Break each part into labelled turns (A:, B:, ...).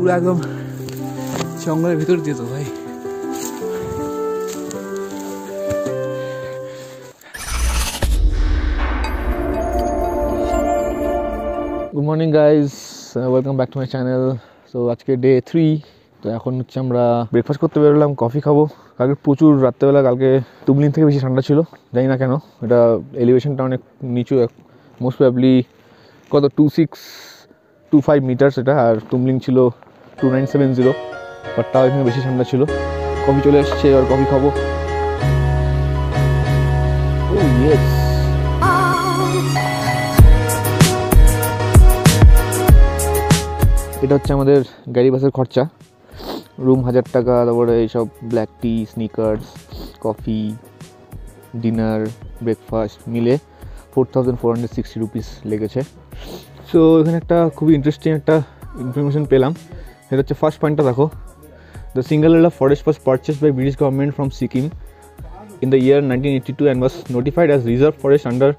A: পুরো একদম জঙ্গলের ভিতর দিয়ে তো ভাই। Good morning guys, welcome back to my channel. তো আজকে ডে 3। তো এখন হচ্ছে আমরা ব্রেকফাস্ট করতে বেরোলাম, কফি খাবো। কালকে প্রচুর রাত্রেবেলা, কালকে তুমলিন থেকে বেশি ঠান্ডা ছিল, জানি না কেন। এটা এলিভেশনটা অনেক নিচু, মোস্ট প্রবাবলি কত 2625 মিটার্স এটা, আর তুমলিন ছিল 2970, বাট তাও এখানে বেশি ঠান্ডা ছিল। কফি চলে এসছে, আর কফি খাবো। ও ইয়েস, এটা হচ্ছে আমাদের গাড়ি বাসের খরচা। রুম 1000 টাকা, তারপরে এইসব ব্ল্যাক টি, স্নিকার্স, কফি, ডিনার, ব্রেকফাস্ট মিলে 4460 রুপিস লেগেছে। সো এখানে একটা খুবই ইন্টারেস্টিং একটা ইনফরমেশন পেলাম। এটা হচ্ছে ফার্স্ট পয়েন্টটা দেখো। The Singalila forest was purchased by British government from Sikkim in the year 1982 and was notified as reserve forest under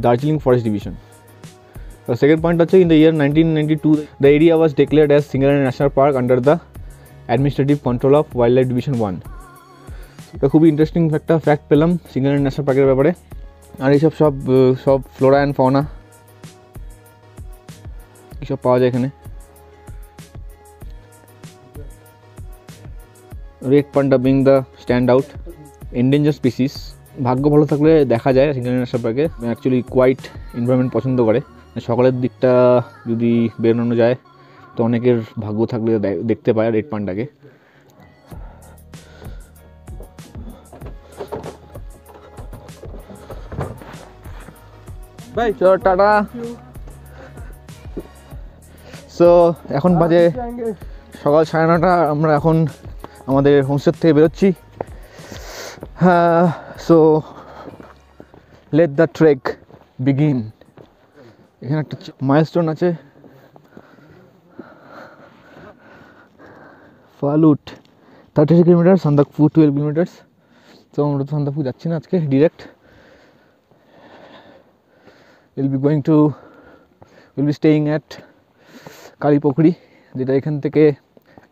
A: Darjeeling Forest Division. The second point is in the year 1992 the area was declared as Singalela National Park under the administrative control of Wildlife Division 1. এটা খুবই interesting একটা fact পেলাম সিঙ্গালেলা national পার্কের ব্যাপারে। আর এইসব সব Flora and fauna এইসব পাওয়া যায় এখানে। Red panda being the stand out endanger species. ভাগ্য ভালো থাকলে দেখা যায় সিঙ্গালেলা ন্যাশনাল পার্কে। অ্যাকচুয়ালি কোয়াইট এনভায়রনমেন্ট পছন্দ করে। সকালের দিকটা যদি বেরোনো যায় তো অনেকের ভাগ্য থাকলে দেখতে পায় রেড পান্ডাকে। ভাই চলো টাটা। সো এখন বাজে সকাল 9:30। আমরা এখন আমাদের হোমস্টে থেকে বেরোচ্ছি। So let the trek begin. এখানে একটা মাইলস্টোন আছে, ফালুট 33 কিলোমিটার, সান্দাকফু 12 কিলোমিটার্স। তো আমরা তো সান্দাকফু যাচ্ছি না আজকে, direct will be staying at Kalipokhri, যেটা এখান থেকে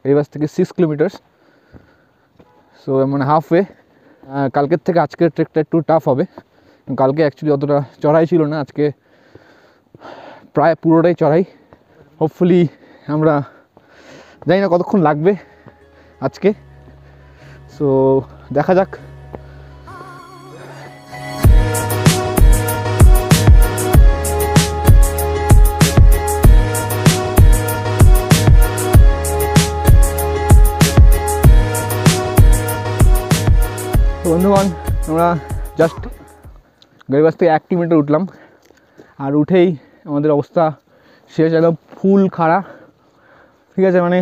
A: রিভার্স থেকে 6 কিলোমিটার্স। সো মানে হাফওয়ে। কালকের থেকে আজকের ট্রেকটা একটু টাফ হবে। কালকে অ্যাকচুয়ালি অতটা চড়াই ছিল না, আজকে প্রায় পুরোটাই চড়াই। হোপফুলি আমরা জানি না কতক্ষণ লাগবে আজকে, সো দেখা যাক। বন্ধুগণ, আমরা জাস্ট গাড়ি বাস থেকে 1 কিলোমিটার উঠলাম, আর উঠেই আমাদের অবস্থা শেষ, একদম ফুল খাড়া। ঠিক আছে, মানে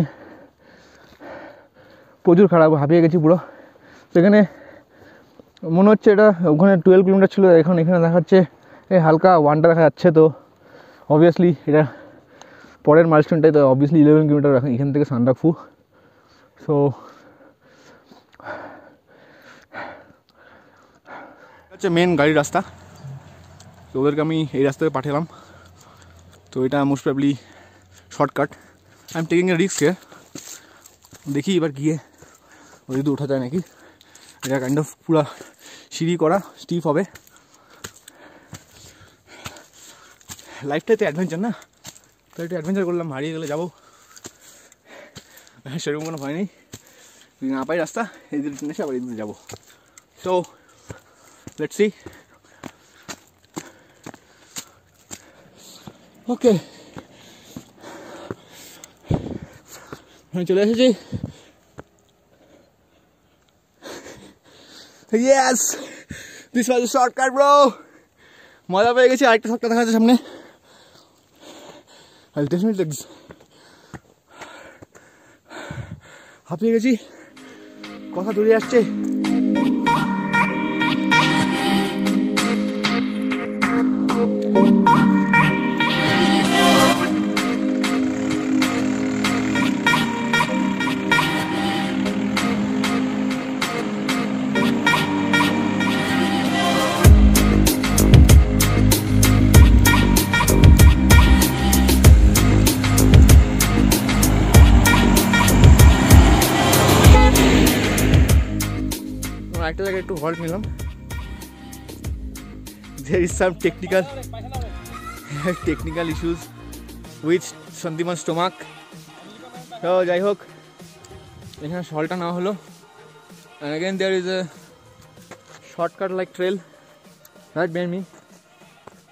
A: প্রচুর খারাপ, হাঁপিয়ে গেছি পুরো। সেখানে মনে হচ্ছে এটা ওখানে 12 কিলোমিটার ছিল, এখন এখানে দেখাচ্ছে এই হালকা 1টা দেখা যাচ্ছে। তো অবভিয়াসলি এটা পরের মাইলস্টোনটাই, তো অবভিয়াসলি 11 কিলোমিটার এখান থেকে সান্দাকফু। সো হচ্ছে মেন গাড়ির রাস্তা। তো ওদেরকে আমি এই রাস্তায় পাঠালাম। তো এটা most probably shortcut. I am taking a risk here. দেখি এবার গিয়ে ওই যদি ওঠা যায় নাকি। এটা কাইন্ড অফ পুরা সিঁড়ি করা, স্টিফ হবে। লাইফটাই তো অ্যাডভেঞ্চার না, তো একটু অ্যাডভেঞ্চার করলাম। হারিয়ে গেলে যাবো, সেরকম কোনো ভয় নেই। যদি না পাই রাস্তা, এই দিকে টেনে এসে আবার এই দিকে যাবো। So let's see. ওকে, চলে এসেছি। Yes, this was A shortcut bro. মজা পেয়ে গেছি। আরেকটা শর্টকাট দেখা যাচ্ছে সামনে। হাঁপিয়ে গেছি, কথা দূরে আসছে। আরেকটা জায়গায় একটু হল্ট নিলাম। There is some technical issues with Shantiman's stomach. তো যাই হোক, এখানে হল্টটা নেওয়া হলো। And again there is a shortcut like trail right behind me.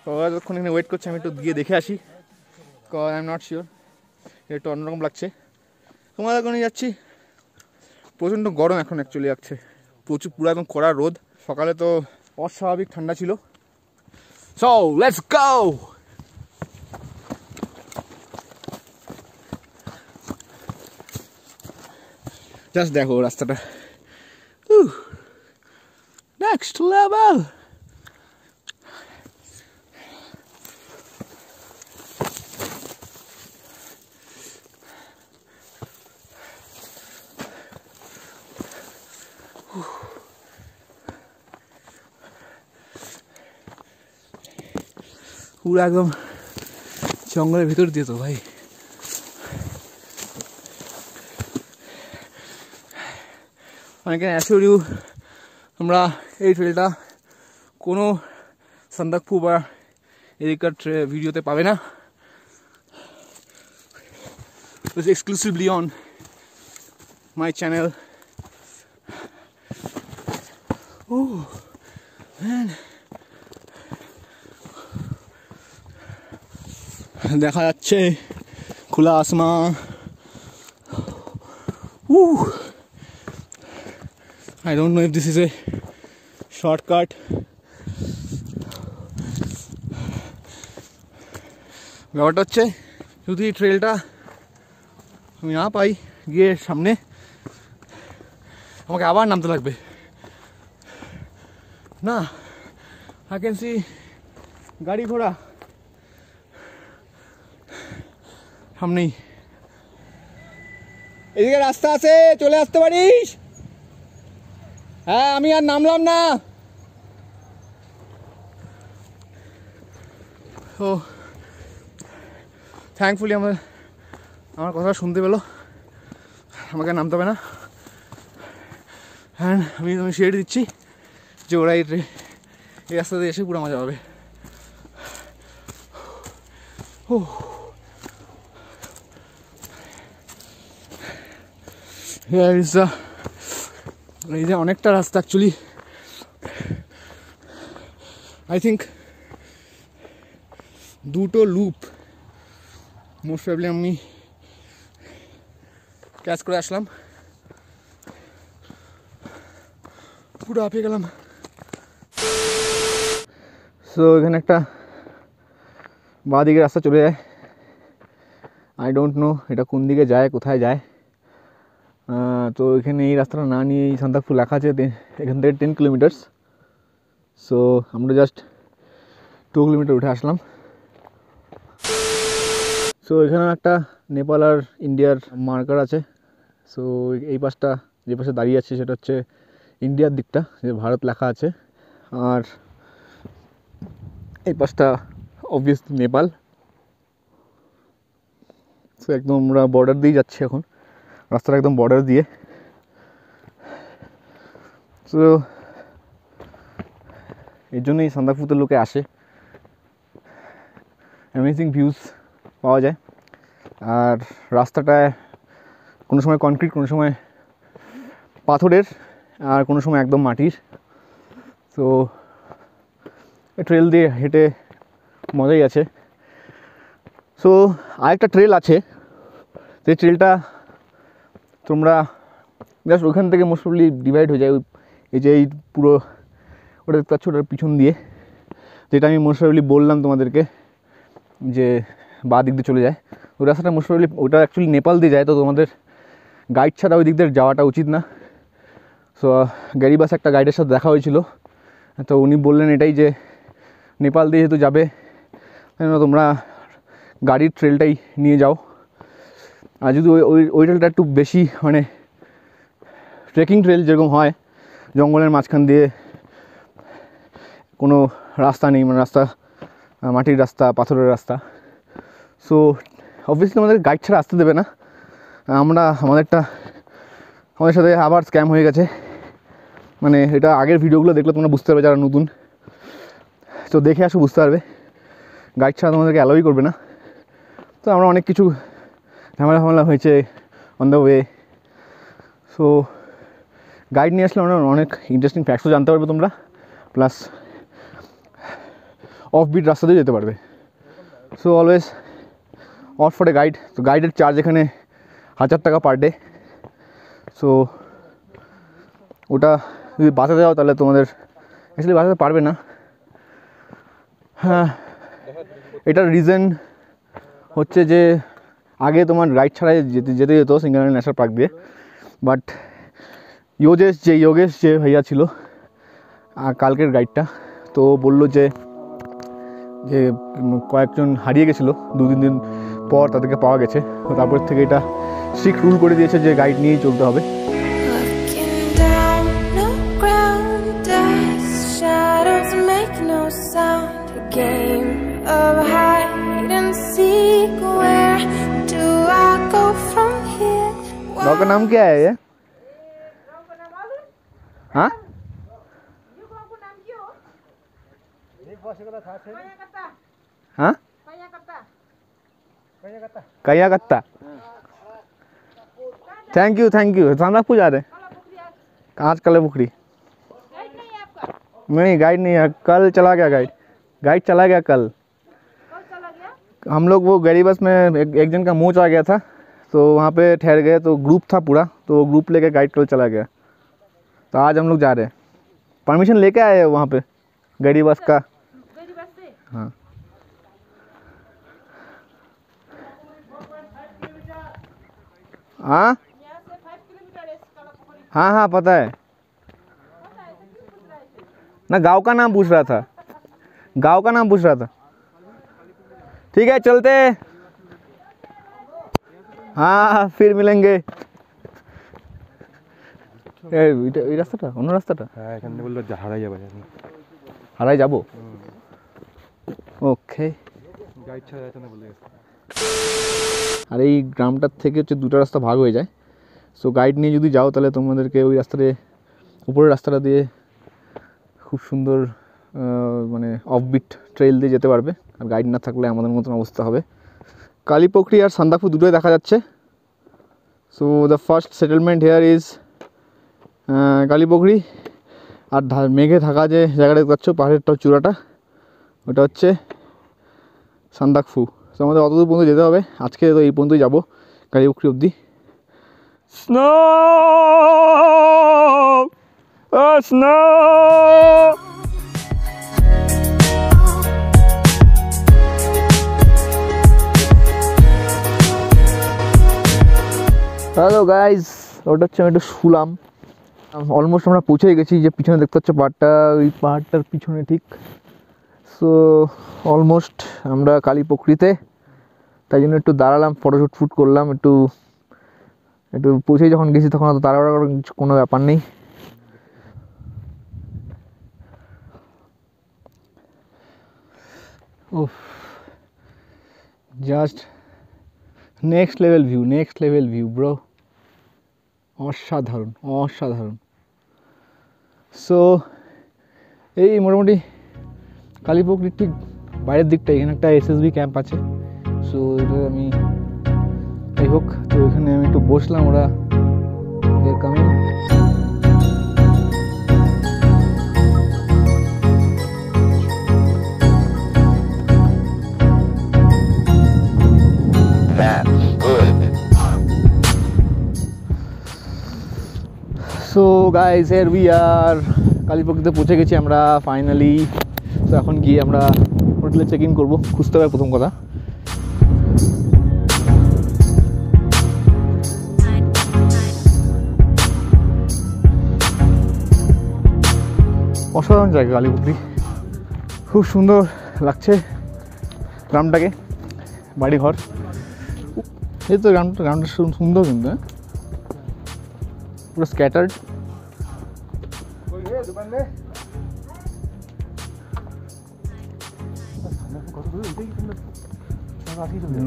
A: তো যতক্ষণ এখানে ওয়েট করছি আমি একটু গিয়ে দেখে আসি, কারণ আই এম নট শিওর, একটু অন্যরকম লাগছে। তোমাদের ওখানে যাচ্ছি, প্রচণ্ড গরম এখন অ্যাকচুয়ালি লাগছে, প্রচুর পুরো একদম কড়া রোদ। সকালে তো অস্বাভাবিক ঠান্ডা ছিল। So let's go. জাস্ট দেখো রাস্তাটা, নেক্সট লেভেল। পুরো একদম জঙ্গলের ভিতর দিয়ে তো ভাই। অনেকে অ্যাসিওর ইউ আমরা এই ট্রেলটা কোনো সান্দাকফু বা এদিককার ভিডিওতে পাবে না। It's exclusively on my channel. Oh man, দেখা যাচ্ছে খোলা আসমান। I don't know if this is a shortcut. ব্যাপারটা হচ্ছে যদি এই ট্রেলটা আমি না পাই গিয়ে সামনে, আমাকে আবার নামতে লাগবে না। I can see গাড়ি ঘোড়া সামনেই, এদিকে রাস্তা আছে, চলে আসতে পারিস। হ্যাঁ আমি আর নামলাম না। তো থ্যাঙ্কফুলি আমার কথা শুনতে পেলো, আমাকে নামতে হবে না। হ্যাঁ আমি শিওর দিচ্ছি যে ওরা এই রাস্তা দিয়ে এসে পুরো মজা পাবে। ও এই যে অনেকটা রাস্তা অ্যাকচুয়ালি, আই থিঙ্ক দুটো লুপ মোস্ট প্রবলি আমি ক্যাচ করে আসলাম, পুরো হাঁপিয়ে গেলাম। সো এখানে একটা বাঁ দিকে রাস্তা চলে যায়, আই ডোন্ট নো এটা কোন দিকে যায়, কোথায় যায়। তো এখানে এই রাস্তাটা না নিয়ে এই সান্দাকফু লেখা আছে এখান থেকে 10 কিলোমিটার্স। সো আমরা জাস্ট 2 কিলোমিটার উঠে আসলাম। সো এখানে একটা নেপাল আর ইন্ডিয়ার মার্কার আছে। সো এই পাশটা যে পাশে দাঁড়িয়ে আছে সেটা হচ্ছে ইন্ডিয়ার দিকটা, যে ভারত লেখা আছে, আর এই পাশটা অবভিয়াসলি নেপাল। সো একদম আমরা বর্ডার দিয়ে যাচ্ছি এখন, রাস্তাটা একদম বর্ডার দিয়ে। সো এর জন্যই সান্দাকফুতে লোকে আসে, অ্যামেজিং ভিউজ পাওয়া যায়। আর রাস্তাটায় কোনো সময় কনক্রিট, কোনো সময় পাথরের, আর কোনো সময় একদম মাটির। তো ট্রেল দিয়ে হেঁটে মজাই আছে। সো আরেকটা ট্রেল আছে, সেই ট্রেলটা তোমরা জাস্ট ওখান থেকে মোস্ট প্রবলি ডিভাইড হয়ে যায়, এই যে এই পুরো ওটা দেখতে পাচ্ছ ওটার পিছন দিয়ে, যেটা আমি মোস্ট প্রবলি বললাম তোমাদেরকে যে বাঁ দিক দিয়ে চলে যায়। ওই রাস্তাটা মোস্ট প্রবলি ওটা অ্যাকচুয়ালি নেপাল দিয়ে যায়, তো তোমাদের গাইড ছাড়া ওই দিক দিয়ে যাওয়াটা উচিত না। সো গাড়িবাস একটা গাইডের সাথে দেখা হয়েছিল, তো উনি বললেন এটাই যে নেপাল দিয়ে যেহেতু যাবে তোমরা গাড়ির ট্রেলটাই নিয়ে যাও। আর যদি ওই ট্রেলটা একটু বেশি মানে ট্রেকিং ট্রেল যেরকম হয়, জঙ্গলের মাঝখান দিয়ে কোনো রাস্তা নেই, মানে রাস্তা মাটির রাস্তা, পাথরের রাস্তা। সো অবভিয়াসলি আমাদের গাইড ছাড়া আসতে দেবে না। আমাদের সাথে আবার স্ক্যাম হয়ে গেছে, মানে এটা আগের ভিডিওগুলো দেখলে তোমরা বুঝতে পারবে যারা নতুন, তো দেখে আসো বুঝতে পারবে। গাইড ছাড়া তোমাদেরকে অ্যালাউই করবে না। তো আমরা অনেক কিছু ঝামেলা হয়েছে on the way, so guide নিয়ে আসলে আমরা অনেক ইন্টারেস্টিং ফ্যাক্টসও জানতে পারবে তোমরা, প্লাস অফ বিট রাস্তা দিয়ে যেতে পারবে। So always opt for a guide. তো গাইডের চার্জ এখানে 1000 টাকা পার ডে। সো ওটা যদি বাঁচাতে যাও তাহলে তোমাদের অ্যাকচুয়ালি বাঁচাতে পারবে না। হ্যাঁ, এটার রিজন হচ্ছে যে আগে তোমার গাইড ছাড়াই যেতে যেত সিঙ্গারানি ন্যাশনাল পার্ক দিয়ে, বাট যোগেশ যে ভাইয়া ছিল কালকের গাইডটা, তো বললো যে কয়েকজন হারিয়ে গেছিলো, 2-3 দিন পর তাদেরকে পাওয়া গেছে। তো তারপর থেকে এটা স্ট্রিক্ট রুল করে দিয়েছে যে গাইড নিয়েই চলতে হবে। गाँव का नाम क्या है ये? हाँ, हाँ, कयाकत्ता। थैंक यू सांदाकपुर जा रहे हैं। आज कल पुखरी नहीं, गाइड नहीं है, कल चला गया गाइड चला गया कल। हम लोग वो गरीब बस में एक जन का मोच आ गया था, तो वहाँ पे ठहर गए, तो ग्रुप था पूरा, तो ग्रुप लेके गाइड कल चला गया। तो आज हम लोग जा रहे हैं, परमिशन लेके आए हैं वहाँ पे गरीब बस का। हाँ हाँ हाँ हाँ पता है ना, गांव का नाम पूछ रहा था। ठीक है चलते, हाँ फिर मिलेंगे। এই রাস্তাটা অন্য রাস্তাটা? হ্যাঁ, এখানে বললো হারাই যাবো। ওকে, গাইড ছাড়া যাচ্ছে না বলে। আর এই গ্রামটার থেকে হচ্ছে 2টা রাস্তা ভাগ হয়ে যায়। সো গাইড নিয়ে যদি যাও তাহলে তোমাদেরকে ওই রাস্তাতে, উপরের রাস্তাটা দিয়ে খুব সুন্দর মানে অফবিট ট্রেল দিয়ে যেতে পারবে। আর গাইড না থাকলে আমাদের মতন অবস্থা হবে। কালীপুখরি আর সান্দাকফু দুটোই দেখা যাচ্ছে। So the first settlement here is Kalipokhri. আর মেঘে ঢাকা যে জায়গাটা দেখতে পাচ্ছ, পাহাড়ের চূড়াটা, ওটা হচ্ছে সান্দাকফু। তো আমাদের অতদূর পর্যন্ত যেতে হবে। আজকে তো এই পর্যন্তই যাবো, কালীপুখরি অবধি। স্নো স্নো হ্যালো গাইজ, ওটা হচ্ছে আমি একটু শুলাম। অলমোস্ট আমরা পৌঁছেই গেছি। যে পিছনে দেখতে পাচ্ছ পাহাড়টা, ওই পাহাড়টার পিছনে ঠিক। সো অলমোস্ট আমরা কালীপুখরিতে, তাই জন্য একটু দাঁড়ালাম, ফটোশ্যুট করলাম। একটু পৌঁছেই যখন গেছি তখন অত তাড়াহুড়া করার কোনো ব্যাপার নেই। ওফ, just next level view bro, অসাধারণ। সো এই মোটামুটি কালীপুখরির ঠিক বাইরের দিকটা এখানে একটা SSB ক্যাম্প আছে। সো এটা আমি যাই হোক, তো এখানে আমি একটু বসলাম। ওরা coming. So guys, here we are, কালীপুখরিতে পৌঁছে গেছি আমরা ফাইনালি। তো এখন গিয়ে আমরা হোটেলে চেক ইন করবো, খুঁজতে হবে প্রথম কথা। অসাধারণ জায়গা কালীপুখরি, খুব সুন্দর লাগছে গ্রামটাকে, বাড়িঘর। এই তো গ্রামটা সুন্দর কিন্তু, হ্যাঁ পুরো স্ক্যাটার্ড।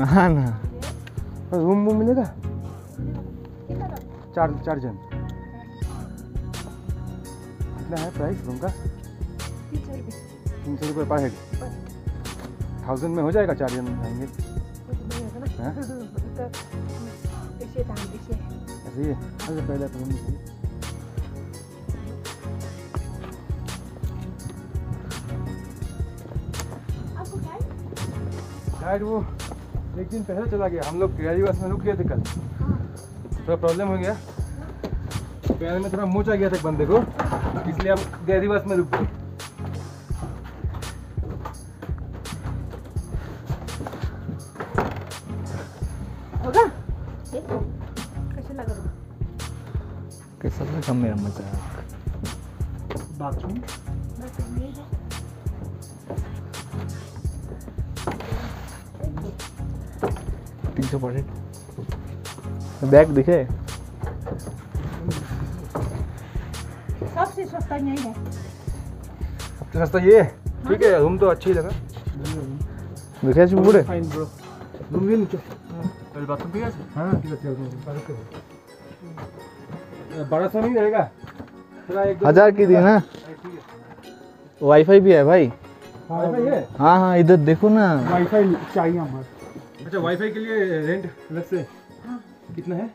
A: না না, रूम मिलेगा? 4 जन।
B: कितना है प्राइस रूम का? 300 रुपये पर हेड। 1000 में हो जाएगा, 4 जन रहेंगे। ऐसे ही है पहले तो रूम। शायद वो एक दिन पहले चला गया, हम लोग गैरी बस में रुक गए थे कल, थोड़ा प्रॉब्लम हो गया, पैर में थोड़ा मोच आ गया था एक बंदे को, इसलिए हम गैरी बस में रुक गए।
C: होगा कैसा
A: लगा मेरा मजाक?
B: बाथरूम
A: 300 पर हेड। बैग दिखे?
C: सबसे सस्ता यही है।
B: सबसे सस्ता ये ठीक है, रूम तो अच्छी लगा।
A: देखिए पूरे
B: फाइन ब्रो, रूम भी नीचे पहले बाथरूम ठीक है। हां ठीक है, 1200 नहीं रहेगा, थोड़ा
A: 1000 की दी ना। वाईफाई भी है भाई।
B: वाईफाई है?
A: हाँ हाँ, इधर देखो ना,
B: वाईफाई चाहिए हमारे। अच्छा, वाईफाई के लिए रेंट अलग से? हाँ। कितना है?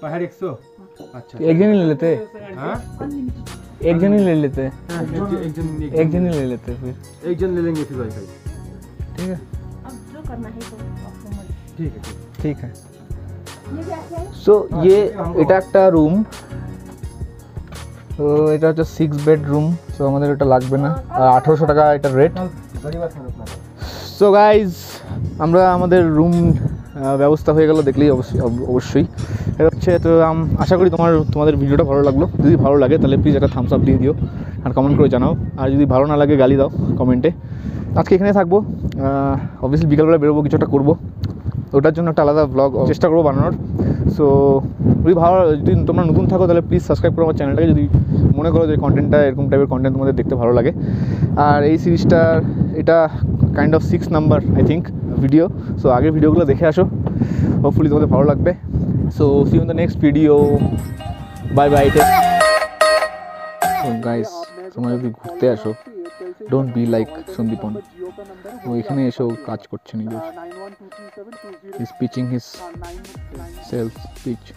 B: पर 100। अच्छा,
A: एक जन ही ले लेते।
B: हाँ,
A: एक जन ही ले लेते।
B: एक
A: जन ही ले लेते, फिर
B: एक जन ले लेंगे फिर वाईफाई।
A: ठीक है,
C: अब जो करना है तो
B: ठीक है
A: ठीक है।
C: ये क्या है?
A: সো ये এটা একটা রুম, তো এটা হচ্ছে 6 বেড রুম। সো আমাদের এটা লাগবে না, আর 1800 টাকা এটা রেট। সো গাইজ, আমরা আমাদের রুম ব্যবস্থা হয়ে গেল, দেখলেই অবশ্যই এটা হচ্ছে। তো আশা করি তোমাদের ভিডিওটা ভালো লাগলো। যদি ভালো লাগে তাহলে প্লিজ একটা থামস আপ দিয়ে দিও আর কমেন্ট করে জানাও, আর যদি ভালো না লাগে গালি দাও কমেন্টে। আজকে এখানে থাকবো, অবভিয়াসলি বিকালবেলা বেরোবো, কিছু একটা করবো, ওটার জন্য একটা আলাদা ব্লগ চেষ্টা করবো বানানোর। সো যদি তোমরা নতুন থাকো তাহলে প্লিজ সাবস্ক্রাইব করো আমার চ্যানেলটাকে, যদি মনে করো যে কন্টেন্টটা এরকম টাইপের কন্টেন্ট তোমাদের দেখতে ভালো লাগে। আর এই সিরিজটার এটা kind of 6 number I think video. So আগের ভিডিওগুলো দেখে আসো, হোপফুলি তোমাদের ভালো লাগবে। So see you in the next video, bye bye. So guys, তোমরা যদি ঘুরতে আসো, ডোন্ট বি লাইক সন্দীপন। ও এখানে এসেও কাজ করছে নিজের, he's pitching his self pitch.